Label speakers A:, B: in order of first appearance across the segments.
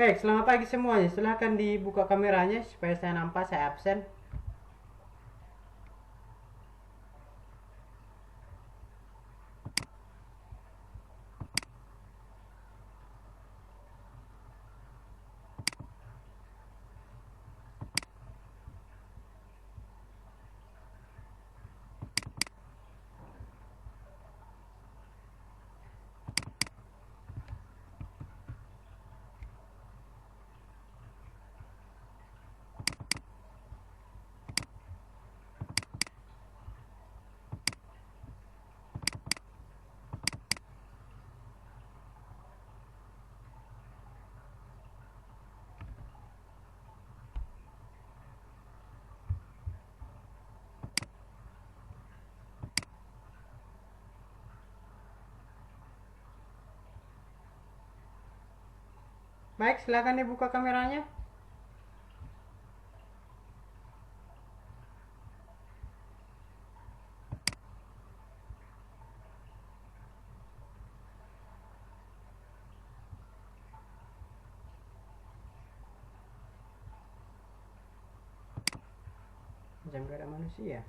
A: Baik, selamat pagi semuanya. Silahkan dibuka kameranya supaya saya nampak saya absen. Baik, silahkan dibuka kameranya. Jam gak ada manusia.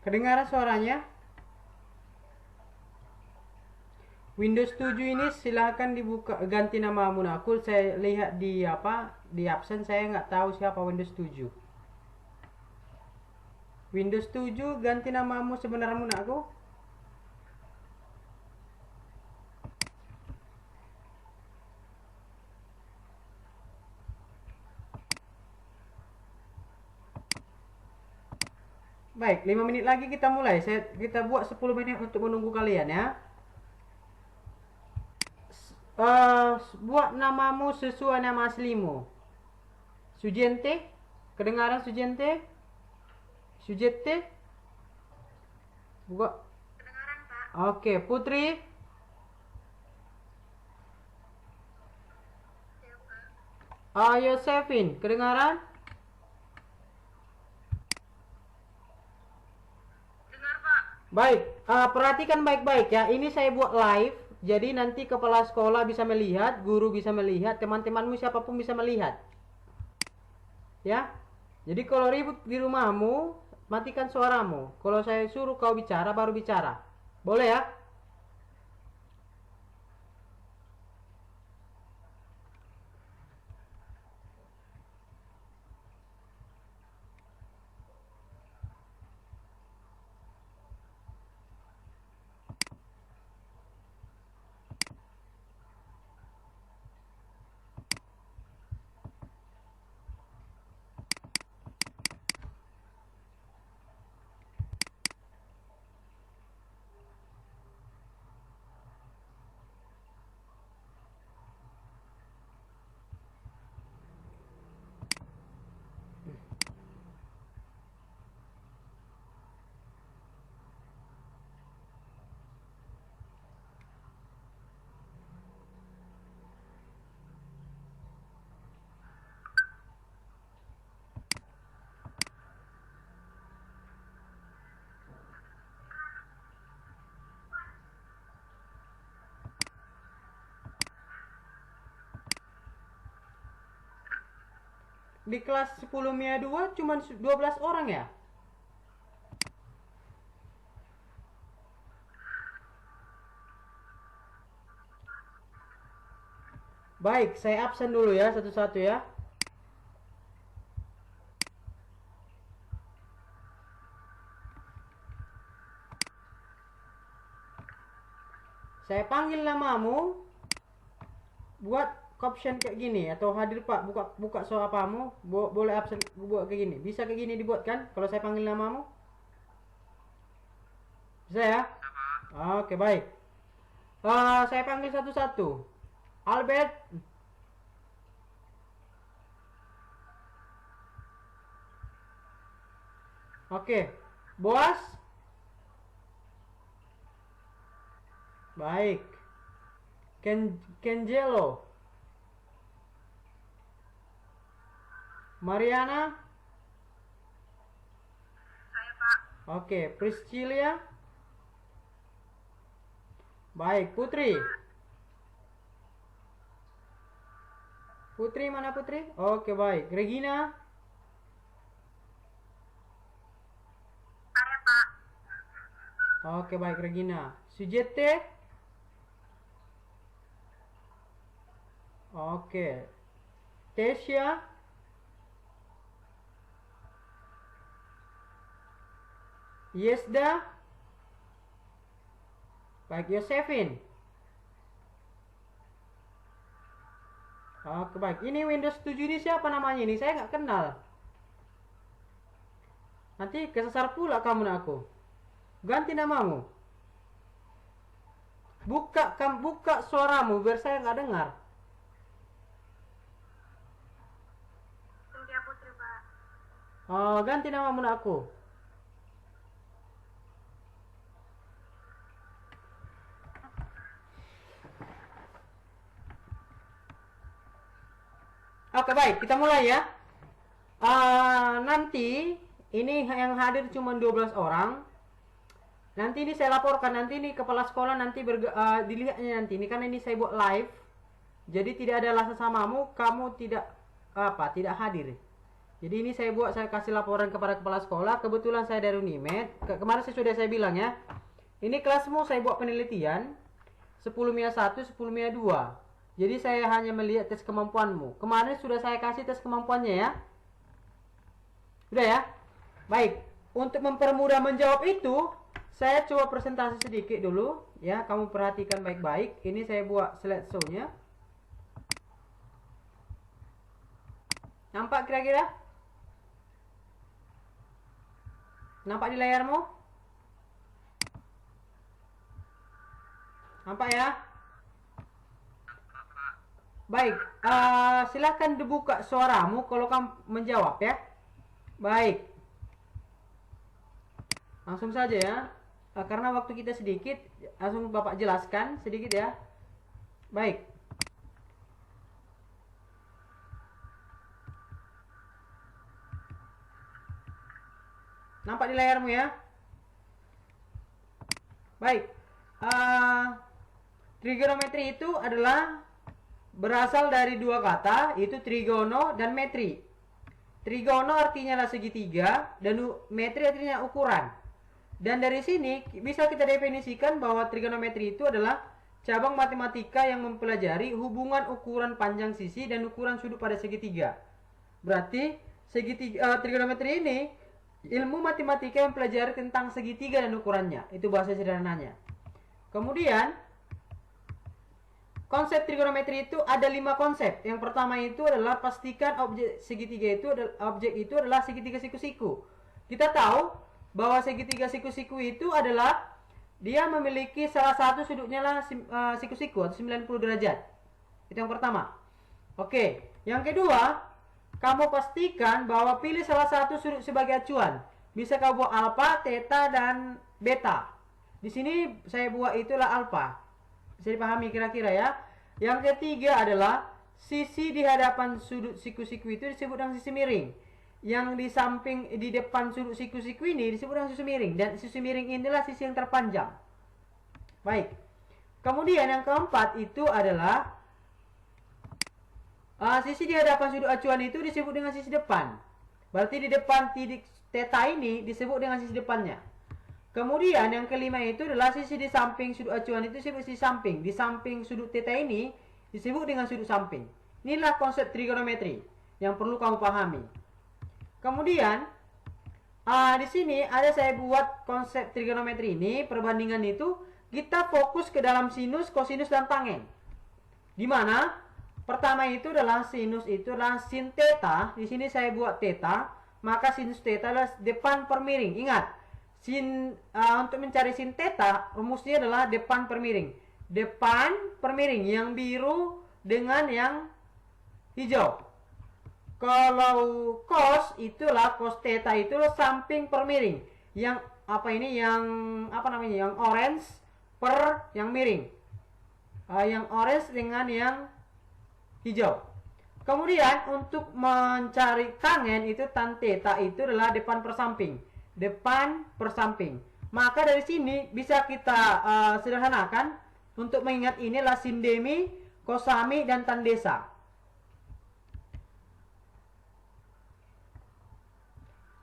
A: Kedengaran suaranya? Windows 7 ini silahkan dibuka, ganti nama aku. Saya lihat di di absen, saya nggak tahu siapa Windows 7. Windows 7 ganti namamu sebenarnya aku. Baik, 5 menit lagi kita mulai. Kita buat 10 menit untuk menunggu kalian ya. Buat namamu sesuai nama aslimu. Sujente? Kedengaran Sujente? Sujete? Buka.
B: Kedengaran, Pak.
A: Oke, Putri.
B: Ya, Pak.
A: Yosefin, kedengaran?
B: Dengar, Pak.
A: Baik, perhatikan baik-baik ya. Ini saya buat live, jadi nanti kepala sekolah bisa melihat, guru bisa melihat, teman-temanmu siapapun bisa melihat. Ya. Jadi kalau ribut di rumahmu, matikan suaramu. Kalau saya suruh kau bicara, baru bicara. Boleh ya? Di kelas 10 MIA 2 cuma 12 orang ya? Baik, saya absen dulu ya satu-satu ya. Saya panggil namamu, buat caption kayak gini, atau hadir Pak, buka soal apamu, boleh absen, buat kayak gini. Bisa kayak gini dibuat kan kalau saya panggil namamu? Bisa ya? Oke, baik. Saya panggil satu-satu. Albert. Oke. Boas. Baik. Kenjelo. Mariana.
B: Saya, Pak.
A: Oke, Priscilia. Baik, Putri. Putri mana Putri? Oke, baik. Regina.
B: Saya, Pak.
A: Oke, baik Regina. Sujete. Oke. Tesya. Yesda. Baik, Yosefin. Oke, baik. Ini Windows 7 ini siapa namanya ini? Saya nggak kenal. Nanti kesasar pula kamu nak aku. Ganti namamu. Buka suaramu biar saya nggak dengar.
B: Cynthia Putri, Pak.
A: Oh, ganti namamu nak aku. Oke, baik, kita mulai ya. Nanti ini yang hadir cuma 12 orang. Nanti ini saya laporkan, nanti ini kepala sekolah nanti dilihatnya nanti ini, karena ini saya buat live. Jadi tidak ada rasa samamu, kamu tidak hadir. Jadi ini saya kasih laporan kepada kepala sekolah. Kebetulan saya dari Unimed. Kemarin sudah saya bilang ya. Ini kelasmu saya buat penelitian 10 MIA 1, 10 MIA 2. Jadi saya hanya melihat tes kemampuanmu. Kemarin sudah saya kasih tes kemampuannya ya. Sudah ya? Baik. Untuk mempermudah menjawab itu, saya coba presentasi sedikit dulu ya. Kamu perhatikan baik-baik. Ini saya buat slideshow-nya. Nampak kira-kira? Nampak di layarmu? Nampak ya? Baik, silahkan dibuka suaramu kalau kamu menjawab ya. Baik. Langsung saja ya. Karena waktu kita sedikit, langsung Bapak jelaskan sedikit ya. Baik. Nampak di layarmu ya? Baik. Trigonometri itu adalah berasal dari dua kata, yaitu trigono dan metri. Trigono artinya adalah segitiga, dan metri artinya ukuran. Dan dari sini bisa kita definisikan bahwa trigonometri itu adalah cabang matematika yang mempelajari hubungan ukuran panjang sisi dan ukuran sudut pada segitiga. Berarti trigonometri ini ilmu matematika yang mempelajari tentang segitiga dan ukurannya. Itu bahasa sederhananya. Kemudian konsep trigonometri itu ada 5 konsep. Yang pertama itu adalah pastikan objek itu adalah segitiga siku-siku. Kita tahu bahwa segitiga siku-siku itu adalah dia memiliki salah satu sudutnya lah siku-siku atau 90 derajat. Itu yang pertama. Oke, yang kedua, kamu pastikan bahwa pilih salah satu sudut sebagai acuan. Bisa kamu buat alfa, theta, dan beta. Di sini saya buat itulah alfa. Bisa dipahami kira-kira ya. Yang ketiga adalah sisi di hadapan sudut siku-siku itu disebut dengan sisi miring. Yang di depan sudut siku-siku ini disebut dengan sisi miring. Dan sisi miring inilah sisi yang terpanjang. Baik. Kemudian yang keempat itu adalah sisi di hadapan sudut acuan itu disebut dengan sisi depan. Berarti di depan titik theta ini disebut dengan sisi depannya. Kemudian yang kelima itu adalah sisi di samping sudut acuan itu disebut sisi samping. Di samping sudut theta ini disebut dengan sudut samping. Inilah konsep trigonometri yang perlu kamu pahami. Kemudian di sini ada saya buat konsep trigonometri ini, perbandingan itu kita fokus ke dalam sinus, kosinus, dan tangen. Di mana pertama itu adalah sinus itu adalah sin theta. Di sini saya buat theta, maka sinus theta adalah depan per miring. Ingat, untuk mencari sin theta rumusnya adalah depan per miring. Depan per miring yang biru dengan yang hijau. Kalau cos itulah cos theta itulah samping per miring. Yang apa ini yang apa namanya? Yang orange per yang miring. Yang orange dengan yang hijau. Kemudian untuk mencari tangen itu tan theta itu adalah depan per samping. Depan per samping. Maka dari sini bisa kita sederhanakan untuk mengingat ini adalah sindemi, kosami, dan tandesa.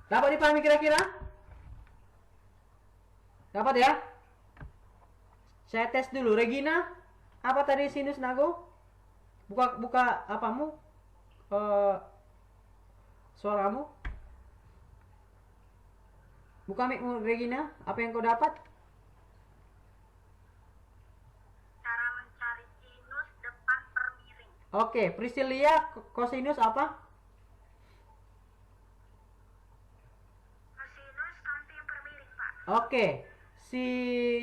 A: Dapat dipahami kira-kira? Dapat ya? Saya tes dulu. Regina, apa tadi sinus nago? Buka apamu? Suaramu? Buka mic-mu, Regina. Apa yang kau dapat?
B: Cara mencari sinus depan per miring.
A: Oke, Priscilia, kosinus apa?
B: Kosinus samping per miring, Pak.
A: Oke, si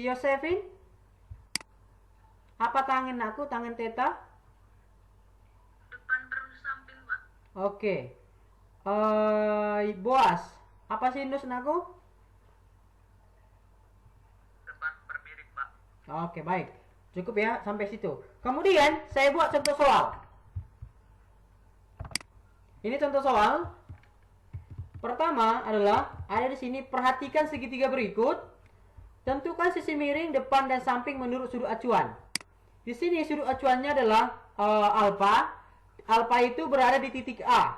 A: Yosefin, apa tangan aku? Tangan theta?
B: Depan per samping, Pak.
A: Oke. Boas, apa sinus naku?
B: Depan per miring, Pak.
A: Oke, baik. Cukup ya sampai situ. Kemudian saya buat contoh soal. Ini contoh soal. Pertama adalah ada di sini, perhatikan segitiga berikut. Tentukan sisi miring depan dan samping menurut sudut acuan. Di sini sudut acuannya adalah alfa. Alfa itu berada di titik A,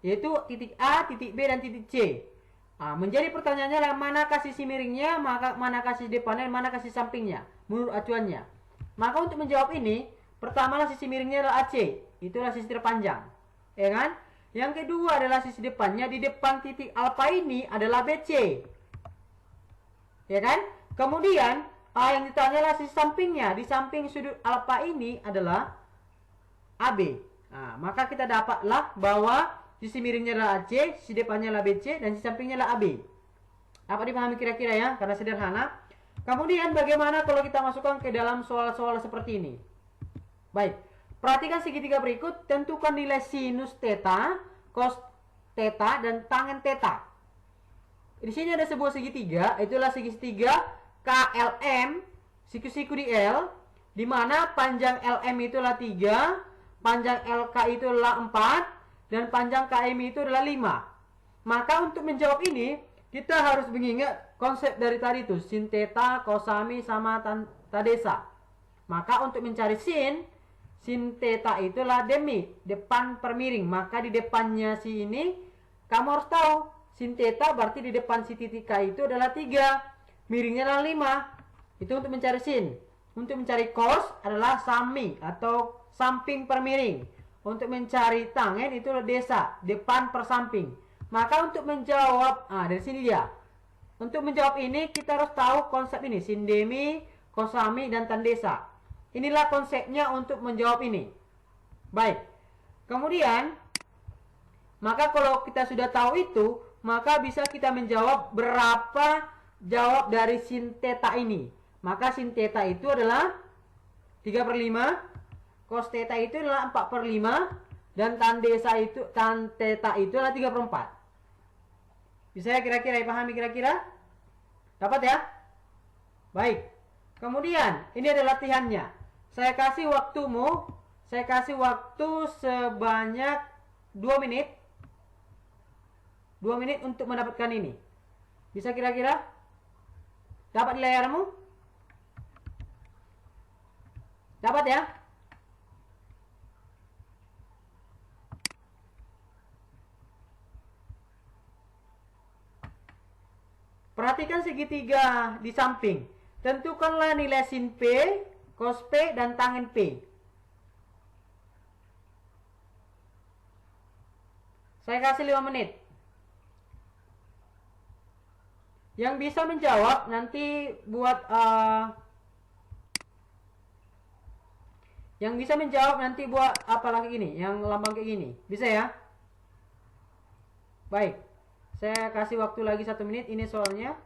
A: yaitu titik A, titik B, dan titik C. Menjadi pertanyaannya adalah manakah sisi miringnya, manakah sisi depannya, manakah sisi sampingnya menurut acuannya. Maka untuk menjawab ini, pertamalah sisi miringnya adalah AC, itulah sisi terpanjang, ya kan? Yang kedua adalah sisi depannya, di depan titik alfa ini adalah BC, ya kan? Kemudian yang ditanya adalah sisi sampingnya, di samping sudut alfa ini adalah AB. Maka kita dapatlah bahwa sisi miringnya adalah AC, sisi depannya adalah BC, dan sisi sampingnya adalah AB. Apa dipahami kira-kira ya? Karena sederhana. Kemudian bagaimana kalau kita masukkan ke dalam soal-soal seperti ini? Baik, perhatikan segitiga berikut. Tentukan nilai sinus theta, cos theta, dan tangen theta. Di sini ada sebuah segitiga, itulah segitiga KLM, siku-siku di L, di mana panjang LM itu adalah 3, panjang LK itu adalah 4, dan panjang KM itu adalah 5. Maka untuk menjawab ini, kita harus mengingat konsep dari tadi itu, sin theta, kosami, sama tadesa. Maka untuk mencari sin theta itulah demi, depan per miring. Maka di depannya si ini, kamu harus tahu, sin theta berarti di depan si titik K itu adalah 3, miringnya adalah 5. Itu untuk mencari sin. Untuk mencari cos adalah sami atau samping per miring. Untuk mencari tangen itu adalah desa, depan per samping. Maka untuk menjawab, dari sini dia. Untuk menjawab ini kita harus tahu konsep ini, sindemi, kosami, dan tandesa. Inilah konsepnya untuk menjawab ini. Baik. Kemudian, maka kalau kita sudah tahu itu, maka bisa kita menjawab berapa jawab dari sin theta ini. Maka sin theta itu adalah 3/5, cos theta itu adalah 4/5, dan tan theta itu adalah 3/4. Bisa ya kira-kira dipahami kira-kira? Dapat ya? Baik. Kemudian, ini adalah latihannya. Saya kasih waktu sebanyak 2 menit. 2 menit untuk mendapatkan ini. Bisa kira-kira? Dapat di layarmu? Dapat ya? Perhatikan segitiga di samping. Tentukanlah nilai sin P, cos P, dan tangen P. Saya kasih 5 menit. Yang bisa menjawab nanti buat Yang bisa menjawab nanti buat apa lagi gini, yang lambang kayak gini. Bisa ya? Baik. Saya kasih waktu lagi 1 menit. Ini soalnya.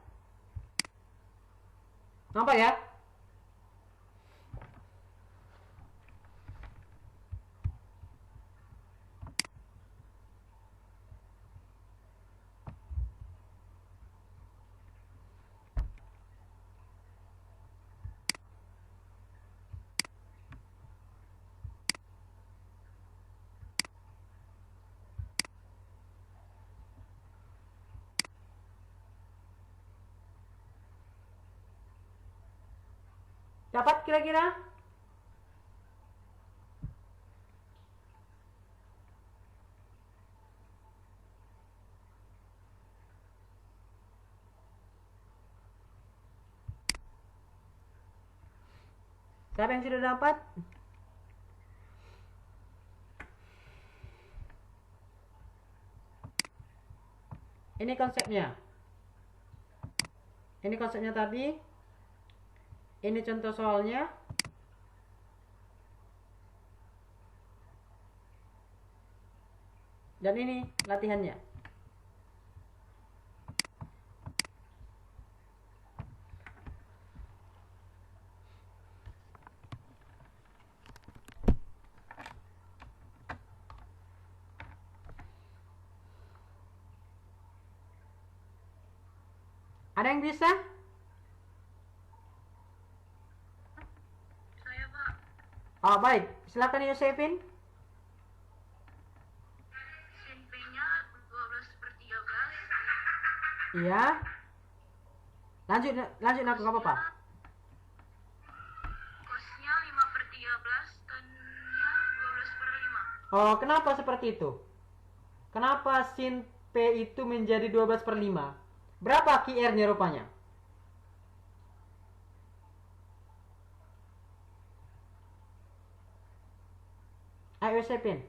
A: Nampak ya? Dapat kira-kira? Siapa yang sudah dapat? Ini konsepnya. Ini konsepnya tadi. Ini contoh soalnya. Dan ini latihannya. Ada yang bisa?
B: Saya, Pak.
A: Oh, baik. Silakan Yosefin.
B: Sin P-nya 12/13.
A: Iya. Lanjut aku nggak apa-apa.
B: Cosnya 5/13, tan-nya 12/5.
A: Oh, kenapa seperti itu? Kenapa sin P itu menjadi 12/5? Berapa QR-nya rupanya? Ayo Yosefin.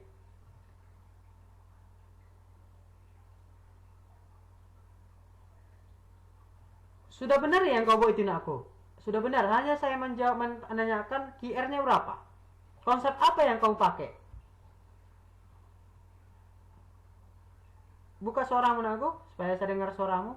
A: Sudah benar ya yang kau bawa itu aku? Sudah benar, hanya saya menanyakan QR-nya berapa? Konsep apa yang kau pakai? Buka suaramu aku, supaya saya dengar suaramu.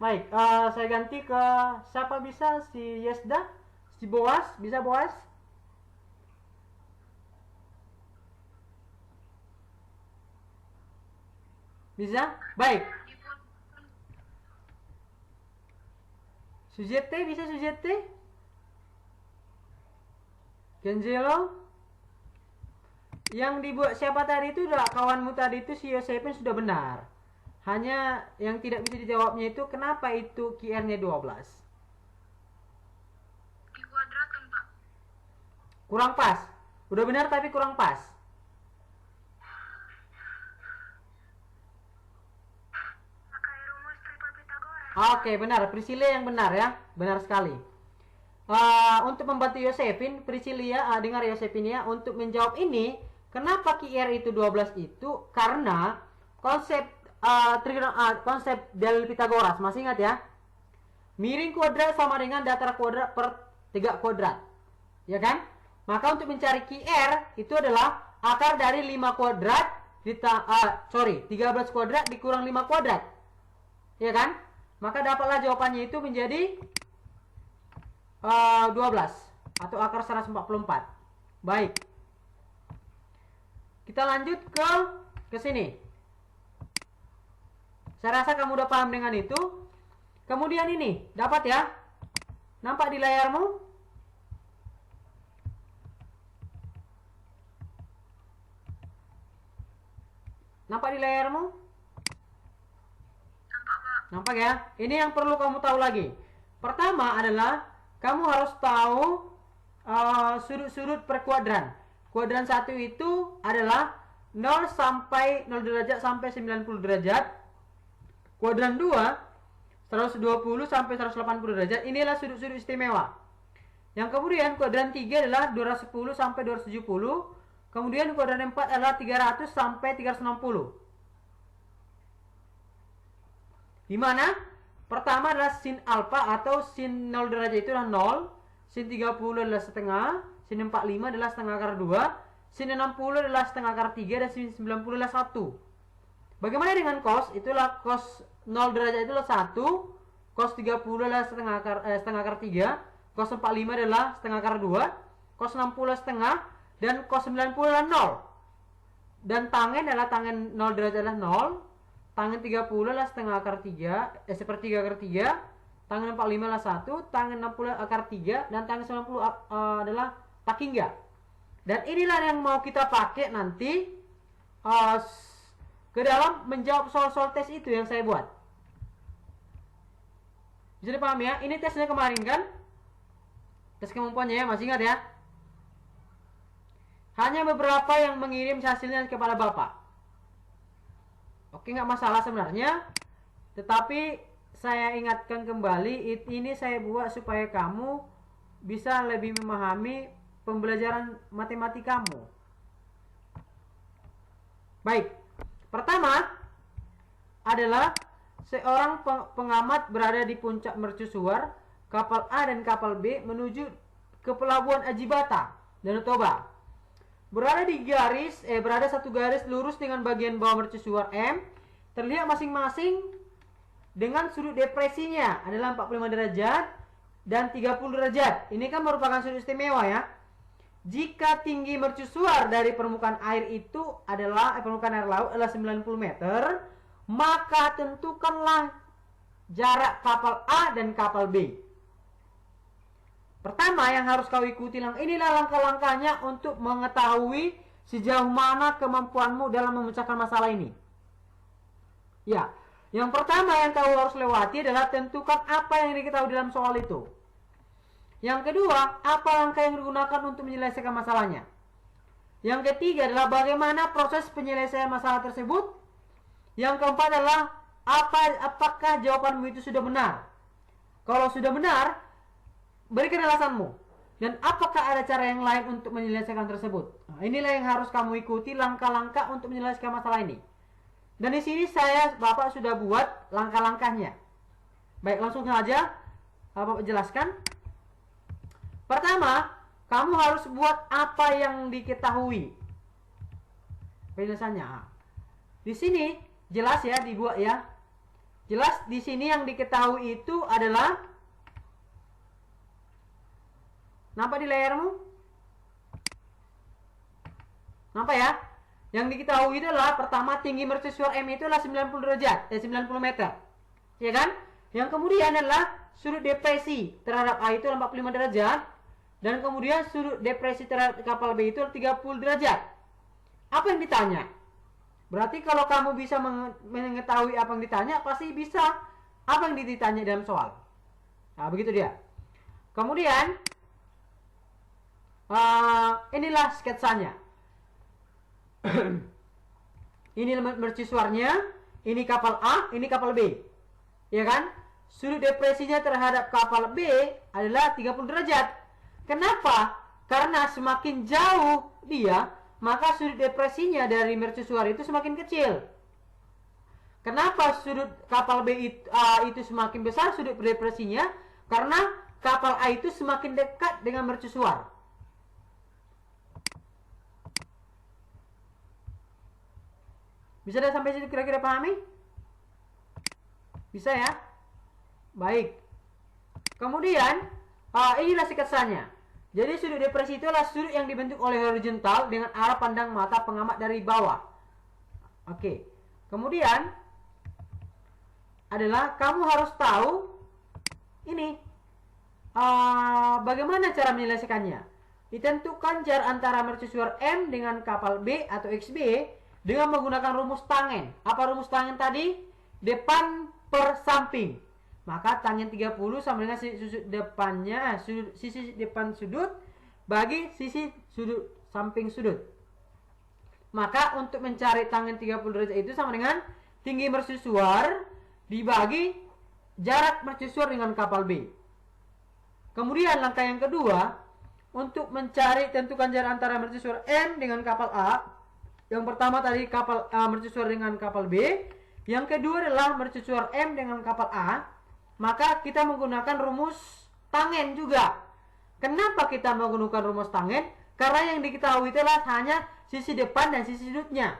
A: Baik, saya ganti ke siapa bisa? Si Yesda? Si Boas? Bisa Boas? Bisa? Baik. Sujete bisa Sujete? Genzelo? Yang dibuat siapa tadi itu udah kawanmu tadi itu si Yosefin sudah benar. Hanya yang tidak bisa dijawabnya itu kenapa itu QR-nya 12?
B: Dikuadratkan, Pak.
A: Kurang pas. Udah benar tapi kurang pas.
B: Pakai rumus triple Pythagoras.
A: Oke, benar. Priscilia yang benar ya. Benar sekali. Untuk membantu Yosefin, Priscilia, dengar Yosefin ya, untuk menjawab ini, kenapa QR itu 12 itu? Karena konsep konsep dalil Pythagoras, masih ingat ya? Miring kuadrat sama dengan datar kuadrat per 3 kuadrat. Ya kan? Maka untuk mencari QR itu adalah akar dari 5 kuadrat 13 kuadrat dikurang 5 kuadrat. Ya kan? Maka dapatlah jawabannya itu menjadi 12 atau akar 144. Baik. Kita lanjut ke sini. Saya rasa kamu udah paham dengan itu. Kemudian ini, dapat ya? Nampak di layarmu? Nampak di layarmu?
B: Nampak, Pak.
A: Nampak ya? Ini yang perlu kamu tahu lagi. Pertama adalah kamu harus tahu sudut-sudut per kuadran. Kuadran 1 itu adalah 0 sampai 0 derajat sampai 90 derajat. Kuadran 2 120 sampai 180 derajat. Inilah sudut-sudut istimewa. Yang kemudian kuadran 3 adalah 210 sampai 270. Kemudian kuadran 4 adalah 300 sampai 360. Di mana pertama adalah sin alfa atau sin 0 derajat itu adalah 0, sin 30 adalah setengah, sin 45 adalah setengah akar 2, sin 60 adalah setengah akar 3, dan sin 90 adalah 1. Bagaimana dengan cos? Itulah cos 0 derajat itu adalah 1, cos 30 adalah setengah akar 3, cos 45 adalah setengah akar 2, cos 60 adalah setengah, dan cos 90 adalah 0. Dan tangen adalah tangen 0 derajat adalah 0, tangen 30 adalah setengah akar 3, sepertiga akar 3, tangen 45 adalah 1, tangen 60 akar 3, dan tangen 90 adalah tak hingga. Dan inilah yang mau kita pakai nanti ke dalam menjawab soal-soal tes itu yang saya buat. Bisa dipahami ya? Ini tesnya kemarin kan? Tes kemampuannya ya, masih ingat ya? Hanya beberapa yang mengirim hasilnya kepada Bapak. Oke, nggak masalah sebenarnya. Tetapi saya ingatkan kembali, ini saya buat supaya kamu bisa lebih memahami pembelajaran matematikamu. Baik. Pertama adalah seorang pengamat berada di puncak mercusuar kapal A dan kapal B menuju ke pelabuhan Ajibata, Danau Toba. Berada satu garis lurus dengan bagian bawah mercusuar M, terlihat masing-masing dengan sudut depresinya adalah 45 derajat dan 30 derajat. Ini kan merupakan sudut istimewa ya. Jika tinggi mercusuar dari permukaan air itu adalah permukaan air laut adalah 90 meter, maka tentukanlah jarak kapal A dan kapal B. Pertama yang harus kau ikuti, inilah langkah-langkahnya untuk mengetahui sejauh mana kemampuanmu dalam memecahkan masalah ini. Ya, yang pertama yang kau harus lewati adalah tentukan apa yang diketahui dalam soal itu. Yang kedua, apa langkah yang digunakan untuk menyelesaikan masalahnya. Yang ketiga adalah bagaimana proses penyelesaian masalah tersebut. Yang keempat adalah apakah jawabanmu itu sudah benar. Kalau sudah benar, berikan alasanmu. Dan apakah ada cara yang lain untuk menyelesaikan tersebut. Nah, inilah yang harus kamu ikuti, langkah-langkah untuk menyelesaikan masalah ini. Dan di sini Bapak sudah buat langkah-langkahnya. Baik, langsung saja Bapak jelaskan. Pertama, kamu harus buat apa yang diketahui. Penjelasannya. Di sini jelas ya, dibuat ya. Jelas di sini yang diketahui itu adalah, nampak di layarmu? Nampak ya? Yang diketahui itu adalah pertama tinggi mercusuar M itu adalah 90 derajat, 90 meter. Ya kan? Yang kemudian adalah sudut depresi terhadap A itu 45 derajat. Dan kemudian sudut depresi terhadap kapal B itu 30 derajat. Apa yang ditanya? Berarti kalau kamu bisa mengetahui apa yang ditanya, pasti bisa apa yang ditanya dalam soal. Nah, begitu dia. Kemudian, inilah sketsanya. Ini mercusuarnya, ini kapal A, ini kapal B. Ya kan? Sudut depresinya terhadap kapal B adalah 30 derajat. Kenapa? Karena semakin jauh dia, maka sudut depresinya dari mercusuar itu semakin kecil. Kenapa sudut kapal B itu semakin besar sudut depresinya? Karena kapal A itu semakin dekat dengan mercusuar. Bisa dah sampai situ kira-kira pahami? Bisa ya? Baik. Kemudian, inilah sketsanya. Jadi sudut depresi itu adalah sudut yang dibentuk oleh horizontal dengan arah pandang mata pengamat dari bawah. Oke. Kemudian adalah kamu harus tahu ini bagaimana cara menyelesaikannya. Ditentukan jarak antara mercusuar M dengan kapal B atau XB dengan menggunakan rumus tangen. Apa rumus tangen tadi? Depan per samping. Maka tangen 30 sama dengan sisi depannya, sisi depan sudut bagi sisi sudut samping sudut. Maka untuk mencari tangen 30 derajat itu sama dengan tinggi mercusuar dibagi jarak mercusuar dengan kapal B. Kemudian langkah yang kedua, untuk mencari tentukan jarak antara mercusuar M dengan kapal A. Yang pertama tadi kapal mercusuar dengan kapal B. Yang kedua adalah mercusuar M dengan kapal A, maka kita menggunakan rumus tangen juga. Kenapa kita menggunakan rumus tangen? Karena yang diketahui itulah hanya sisi depan dan sisi sudutnya.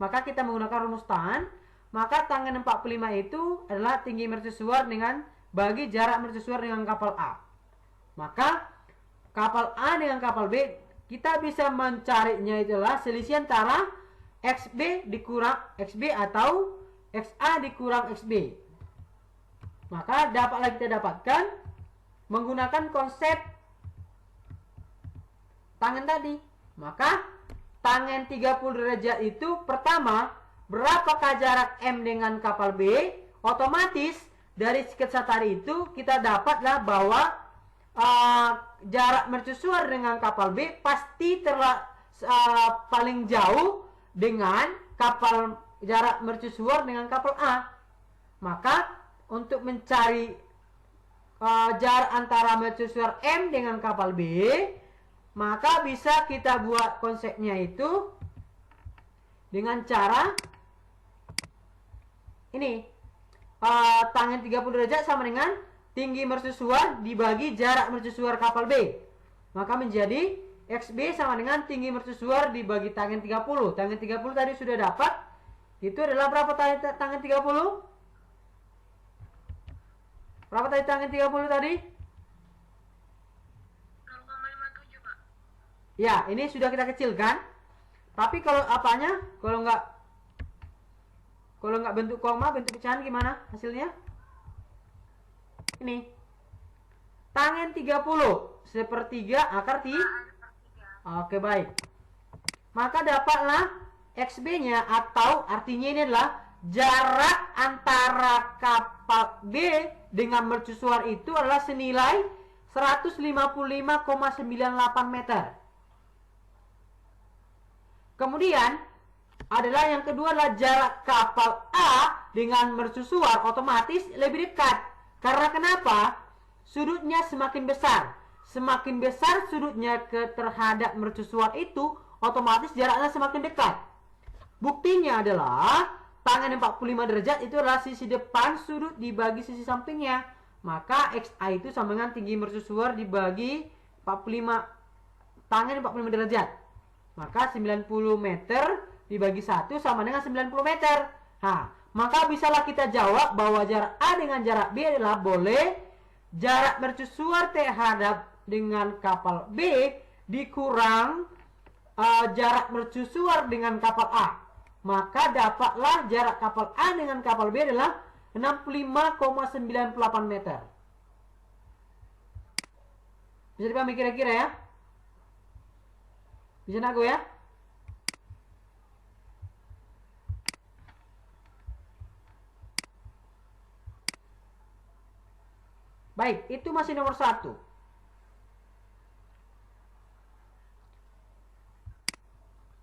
A: Maka kita menggunakan rumus tangen. Maka tangen 45 itu adalah tinggi mercusuar dengan bagi jarak mercusuar dengan kapal A. Maka kapal A dengan kapal B, kita bisa mencarinya itulah selisih antara XB dikurang XB atau XA dikurang XB. Maka dapatlah kita dapatkan menggunakan konsep tangen tadi. Maka tangen 30 derajat itu pertama, berapakah jarak M dengan kapal B? Otomatis dari sketsa tadi itu kita dapatlah bahwa jarak mercusuar dengan kapal B pasti paling jauh dengan kapal jarak mercusuar dengan kapal A. Maka untuk mencari jarak antara mercusuar M dengan kapal B, maka bisa kita buat konsepnya itu dengan cara ini. Tangen 30 derajat sama dengan tinggi mercusuar dibagi jarak mercusuar kapal B. Maka menjadi XB sama dengan tinggi mercusuar dibagi tangen 30. Tangen 30 tadi sudah dapat. Itu adalah berapa tangen 30? Berapa tadi tangen 30 tadi?
B: 0,57, Pak.
A: Ya, ini sudah kita kecilkan. Tapi kalau apanya? Kalau nggak bentuk koma, bentuk pecahan gimana hasilnya? Ini. Tangen 30 sepertiga akar Oke, baik. Maka dapatlah XB-nya atau artinya ini adalah jarak antara kapal B dengan mercusuar itu adalah senilai 155,98 meter. Kemudian adalah yang kedua adalah jarak kapal A dengan mercusuar otomatis lebih dekat. Karena kenapa? Sudutnya semakin besar. Semakin besar sudutnya terhadap mercusuar itu, otomatis jaraknya semakin dekat. Buktinya adalah tangen 45 derajat itu adalah sisi depan sudut dibagi sisi sampingnya. Maka XA itu sama dengan tinggi mercusuar dibagi 45 tangen 45 derajat. Maka 90 meter dibagi 1 sama dengan 90 meter. Maka bisalah kita jawab bahwa jarak A dengan jarak B adalah boleh jarak mercusuar terhadap dengan kapal B dikurang jarak mercusuar dengan kapal A. Maka dapatlah jarak kapal A dengan kapal B adalah 65,98 meter. Bisa dipahami kira-kira ya? Bisa nak gue ya? Baik, itu masih nomor 1.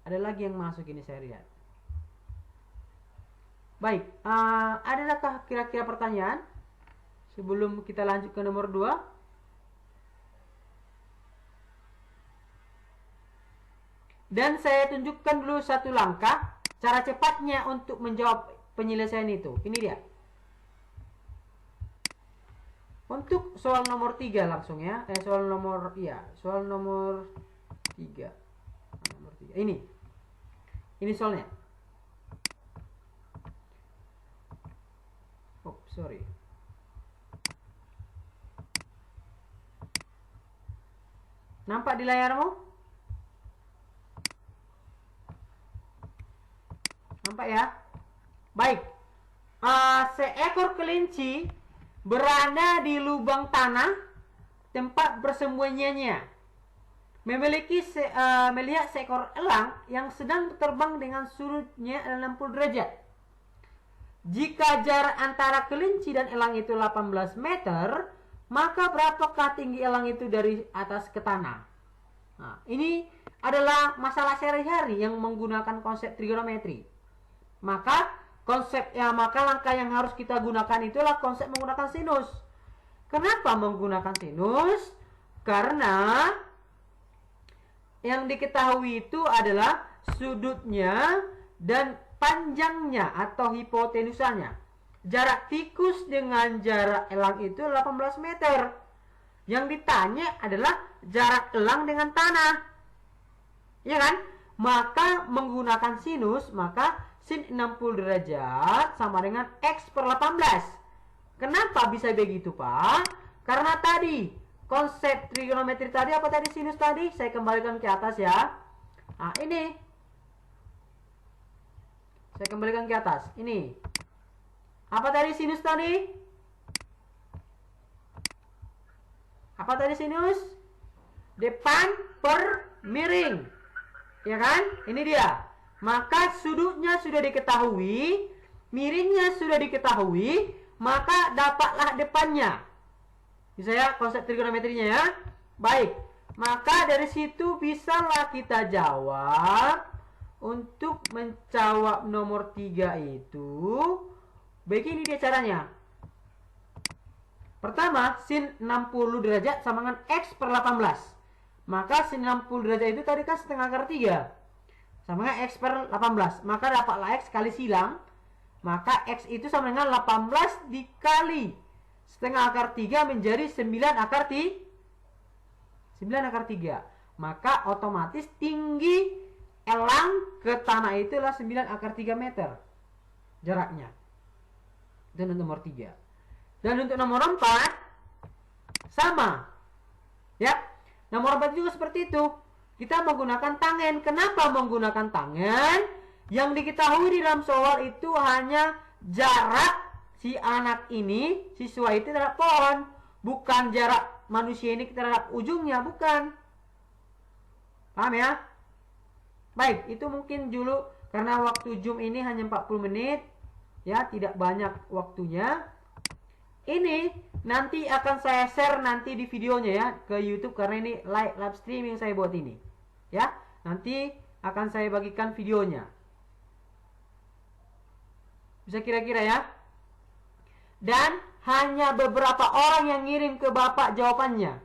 A: Ada lagi yang masuk ini saya lihat. Baik, adakah kira-kira pertanyaan sebelum kita lanjut ke nomor 2? Dan saya tunjukkan dulu satu langkah cara cepatnya untuk menjawab penyelesaian itu. Ini dia. Untuk soal nomor 3 langsung ya. Soal nomor 3. Nomor 3. Ini soalnya. Sorry. Nampak di layarmu? Nampak ya? Baik. Seekor kelinci berada di lubang tanah tempat bersembunyinya. Melihat seekor elang yang sedang terbang dengan sudutnya 60 derajat. Jika jarak antara kelinci dan elang itu 18 meter, maka berapakah tinggi elang itu dari atas ke tanah? Ini adalah masalah sehari-hari yang menggunakan konsep trigonometri. Maka langkah yang harus kita gunakan itulah konsep menggunakan sinus. Kenapa menggunakan sinus? Karena yang diketahui itu adalah sudutnya dan panjangnya atau hipotenusanya. Jarak tikus dengan jarak elang itu 18 meter. Yang ditanya adalah jarak elang dengan tanah. Ya kan? Maka menggunakan sinus, maka sin 60 derajat sama dengan X per 18. Kenapa bisa begitu, Pak? Karena tadi konsep trigonometri tadi apa tadi, sinus tadi? Saya kembalikan ke atas ya. Nah, ini. Saya kembalikan ke atas. Ini. Apa tadi sinus tadi? Apa tadi sinus? Depan per miring. Ya kan? Ini dia. Maka sudutnya sudah diketahui, miringnya sudah diketahui, maka dapatlah depannya. Bisa ya konsep trigonometrinya ya? Baik. Maka dari situ bisalah kita jawab. Untuk menjawab nomor 3 itu begini dia caranya. Pertama, sin 60 derajat sama dengan X per 18. Maka sin 60 derajat itu tadi kan setengah akar 3 sama dengan X per 18. Maka dapatlah X kali silang. Maka X itu sama dengan 18 dikali setengah akar 3 menjadi 9 akar 3. Maka otomatis tinggi elang ke tanah itu adalah 9 akar 3 meter jaraknya. Dan untuk nomor 3. Dan untuk nomor 4 sama. Ya. Nomor 4 juga seperti itu. Kita menggunakan tangen. Kenapa menggunakan tangen? Yang diketahui di dalam soal itu hanya jarak si anak ini, siswa itu terhadap pohon, bukan jarak manusia ini terhadap ujungnya, bukan. Paham ya? Baik, itu mungkin dulu karena waktu Zoom ini hanya 40 menit. Ya, tidak banyak waktunya. Ini nanti akan saya share nanti di videonya ya ke YouTube karena ini live streaming saya buat ini. Ya, nanti akan saya bagikan videonya. Bisa kira-kira ya? Dan hanya beberapa orang yang ngirim ke Bapak jawabannya.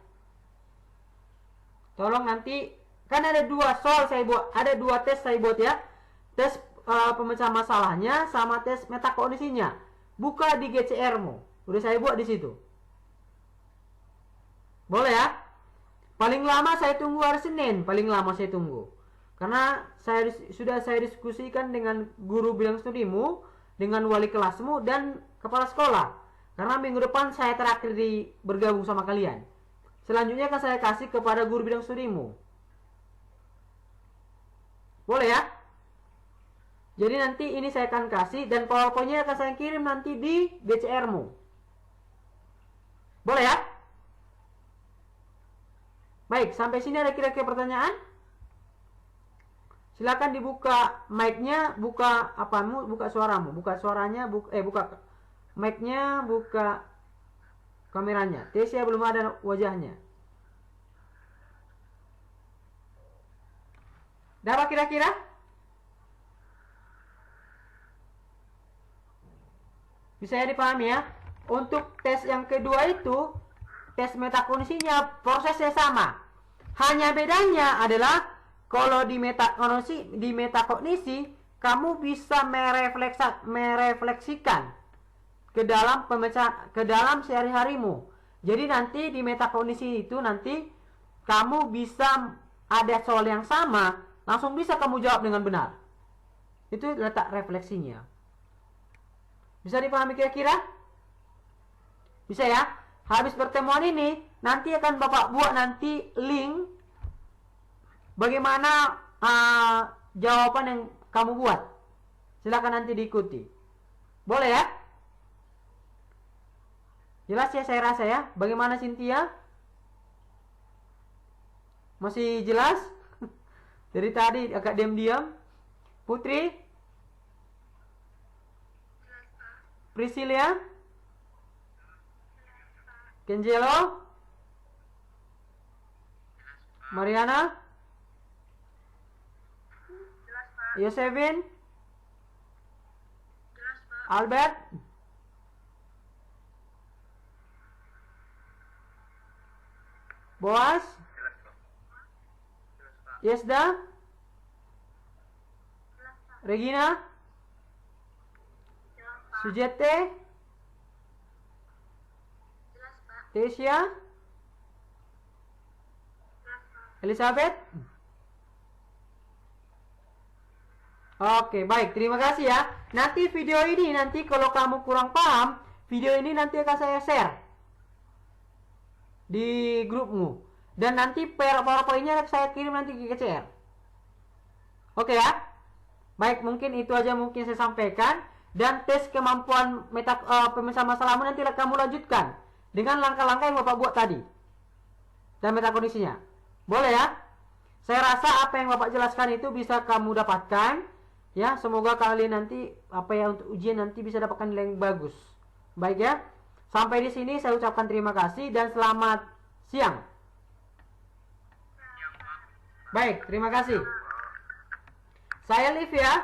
A: Tolong nanti, kan ada 2 soal saya buat, ada 2 tes saya buat ya. Tes pemecahan masalahnya sama tes metakondisinya. Buka di GCR-mu. Udah saya buat di situ. Boleh ya? Paling lama saya tunggu hari Senin, paling lama saya tunggu. Karena sudah saya diskusikan dengan guru bidang studimu, dengan wali kelasmu dan kepala sekolah. Karena minggu depan saya terakhir bergabung sama kalian. Selanjutnya akan saya kasih kepada guru bidang studimu. Boleh ya? Jadi nanti ini saya akan kasih dan PowerPoint-nya akan saya kirim nanti di BCR-mu. Boleh ya? Baik, sampai sini ada kira-kira pertanyaan? Silakan dibuka mic-nya, buka apamu, buka suaramu, buka suaranya, buka mic-nya, buka kameranya. Tesia belum ada wajahnya. Dapat kira-kira? Bisa ya dipahami ya? Untuk tes yang kedua itu, tes metakondisinya prosesnya sama. Hanya bedanya adalah kalau di metakognisi kamu bisa merefleksikan ke dalam sehari-harimu. Jadi nanti di metakognisi itu nanti kamu bisa ada soal yang sama, langsung bisa kamu jawab dengan benar. Itu letak refleksinya. Bisa dipahami kira-kira? Bisa ya? Habis pertemuan ini nanti akan Bapak buat nanti link bagaimana jawaban yang kamu buat. Silakan nanti diikuti. Boleh ya? Jelas ya saya rasa ya. Bagaimana Cynthia? Masih jelas? Dari tadi agak diam-diam. Putri? Priscilia? Kenjelo? Mariana? Yosevin? Albert? Boas? Yesda? Regina? Sujete,
B: Jelas, Pak.
A: Tesya,
B: Jelas, Pak.
A: Elizabeth. Oke, baik. Terima kasih ya. Nanti video ini, nanti kalau kamu kurang paham, video ini nanti akan saya share di grupmu. Dan nanti PowerPoint-nya saya kirim nanti ke CR. Oke ya. Baik, mungkin itu aja mungkin saya sampaikan. Dan tes kemampuan pemecahan masalahmu nanti kamu lanjutkan dengan langkah-langkah yang Bapak buat tadi. Dan metakondisinya. Boleh ya? Saya rasa apa yang Bapak jelaskan itu bisa kamu dapatkan. Ya, semoga kalian nanti untuk ujian nanti bisa dapatkan nilai yang bagus. Baik ya. Sampai di sini saya ucapkan terima kasih dan selamat siang. Baik, terima kasih. Saya Liv ya.